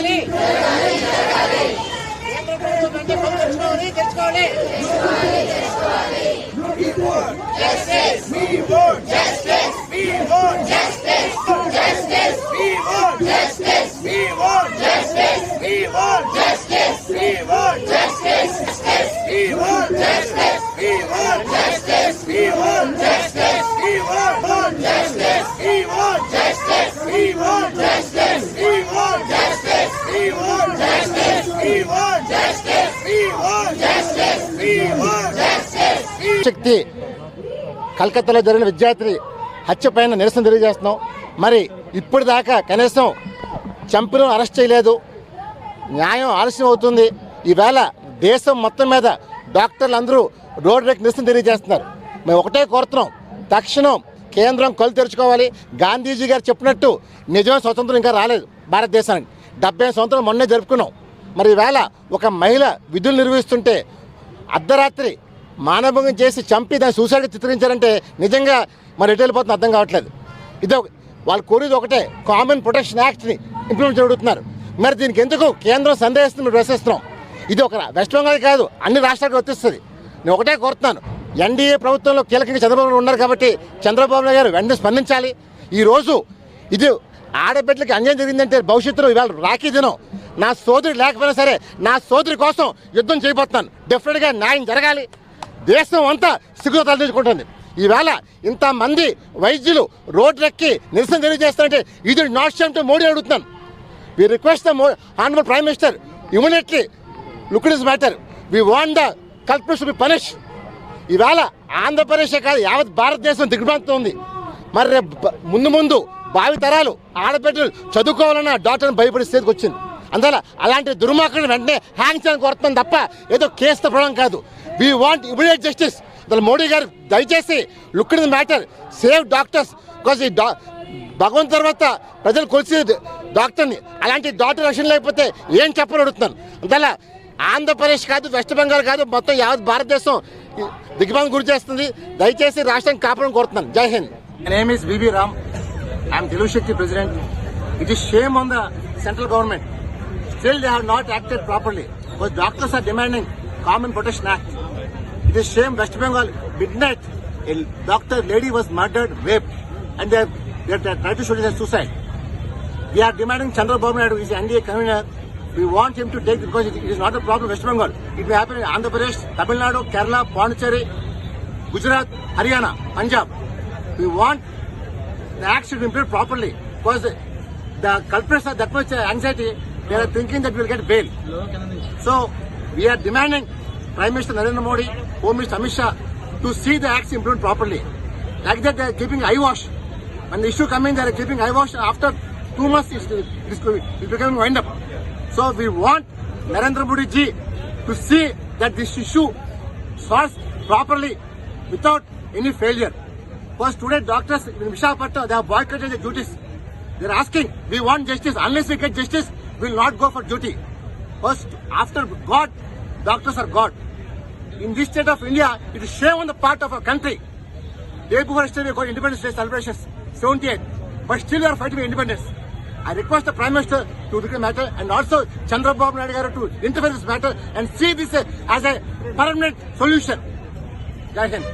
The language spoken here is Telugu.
జరగాలి. కేంద్ర ప్రభుత్వం వెంటనే తెచ్చుకోవాలి. Justice. We want justice. We want justice. Justice. We want justice. We want justice. We want justice. We want justice. We want justice. We want justice. We want justice. We want justice. We want justice. We want justice. We want justice. We want justice. We want justice. We want justice. We want justice. శక్తి కలకత్తాలో జరిగిన విద్యార్థి హత్య పైన నిరసన తెలియజేస్తున్నాం. మరి ఇప్పుడు దాకా కనీసం చంపిన అరెస్ట్ చేయలేదు. న్యాయం ఆలస్యం అవుతుంది. ఈవేళ దేశం మొత్తం మీద డాక్టర్లు అందరూ రోడ్డుకి నిరసన తెలియజేస్తున్నారు. మేము ఒకటే కోరుతున్నాం, తక్షణం కేంద్రం కళ్ళు తెరుచుకోవాలి. గాంధీజీ గారు చెప్పినట్టు నిజమైన స్వతంత్రం ఇంకా రాలేదు భారతదేశానికి. 70 సంవత్సరాలు మొన్నే జరుపుకున్నాం. మరి ఈవేళ ఒక మహిళ విధులు నిర్వహిస్తుంటే అర్ధరాత్రి మానభంగం చేసి చంపి దాన్ని సూసైడ్గా చిత్రించారంటే నిజంగా మరి ఎటు వెళ్ళిపోతుంది అర్థం కావట్లేదు. ఇది వాళ్ళు కోరేది ఒకటే, కామన్ ప్రొటెక్షన్ యాక్ట్ని ఇంప్లిమెంట్ చేయబడుతున్నారు. మరి దీనికి ఎందుకు కేంద్రం సందేహిస్తుంది మేము ప్రశ్నిస్తున్నాం. ఇది ఒక వెస్ట్ బెంగాల్ కాదు, అన్ని రాష్ట్రాలకు వర్తిస్తుంది. నేను ఒకటే కోరుతున్నాను, ఎన్డీఏ ప్రభుత్వంలో కీలకంగా చంద్రబాబు ఉన్నారు కాబట్టి చంద్రబాబు నాయుడు గారు వెంటనే స్పందించాలి. ఈరోజు ఇది ఆడబిడ్డలకి అన్యాయం జరిగిందంటే భవిష్యత్తులో ఇవాళ రాఖీ దినం. నా సోదరి లేకపోయినా సరే నా సోదరి కోసం యుద్ధం చేయబోతున్నాను. డెఫినెట్గా న్యాయం జరగాలి. దేశం అంతా సిగ్గుతో తలదించుకుంటుంది. ఈవేళ ఇంతమంది వైద్యులు రోడ్లెక్కి నిరసన తెలియజేస్తారంటే ఇది నాట్ షేమ్ టు మోడీ అడుగుతున్నాను. We request the honourable prime minister immediately look it this matter. We want the culprits to be punish. ఈవేళ ఆంధ్రప్రదేశే కాదు యావత్ భారతదేశం దిగ్భ్రాంతితో ఉంది. మరి రేపు ముందు భావి తరాలు ఆడబిడ్డలు చదువుకోవాలన్న డాక్టర్ని భయపడే స్థితికి వచ్చింది. అందువల్ల అలాంటి దుర్మార్గులను వెంటనే హ్యాంగ్ చేయడానికి కోరుతున్నాం తప్ప ఏదో కేసుతో ప్రాబ్లం కాదు. We want immediate justice. అసలు మోడీ గారు దయచేసి look in the matter, save doctors. Because ఈ భగవంతు తర్వాత ప్రజలు కొలిసి డాక్టర్ని, అలాంటి డాక్టర్ రక్షణ లేకపోతే ఏం చెప్పని అడుగుతున్నాను. అందువల్ల ఆంధ్రప్రదేశ్ కాదు, వెస్ట్ బెంగాల్ కాదు, మొత్తం యావత్ భారతదేశం దిగ్భ్రాంతికి గురి చేస్తుంది. దయచేసి రాష్ట్రాన్ని కాపాడని కోరుతున్నాను. జై Hind. My name is VV Ram. I am Telugu Shakti President. It is shame on the central government. Still they have not acted properly. Because doctors are demanding Common Protection Act. It is shame. West Bengal, midnight, a doctor lady was murdered, raped, and they tried to shoot it as suicide. We are demanding Chandrababu Naidu is the NDA convener. We want him to take, because it is not a problem West Bengal. It may happen in Andhra Pradesh, Tamil Nadu, Kerala, Pondicherry, Gujarat, Haryana, Punjab. We want the act should be implemented properly, because the culprits are that much anxiety. They are thinking that we will get bail. So we are demanding Prime Minister Narendra Modi, Home Minister Amit Shah to see the acts implemented properly. Like that, they are keeping eyewash. When the issue coming, they are keeping eyewash. After 2 months, it is becoming wind up. So we want Narendra Modi ji to see that this issue solved properly without any failure. Because today doctors in Visakhapatnam, they have boycotted their duties. They are asking, we want justice. Unless we get justice, we will not go for duty. Because after God, doctors are God. In this state of India, it is shame on the part of our country. Day before yesterday, we got Independence Day celebrations, 78. But still we are fighting for independence. I request the Prime Minister to look at the matter, and also Chandrababu Naidu garu to interfere in this matter and see this as a permanent solution. Jai Hind.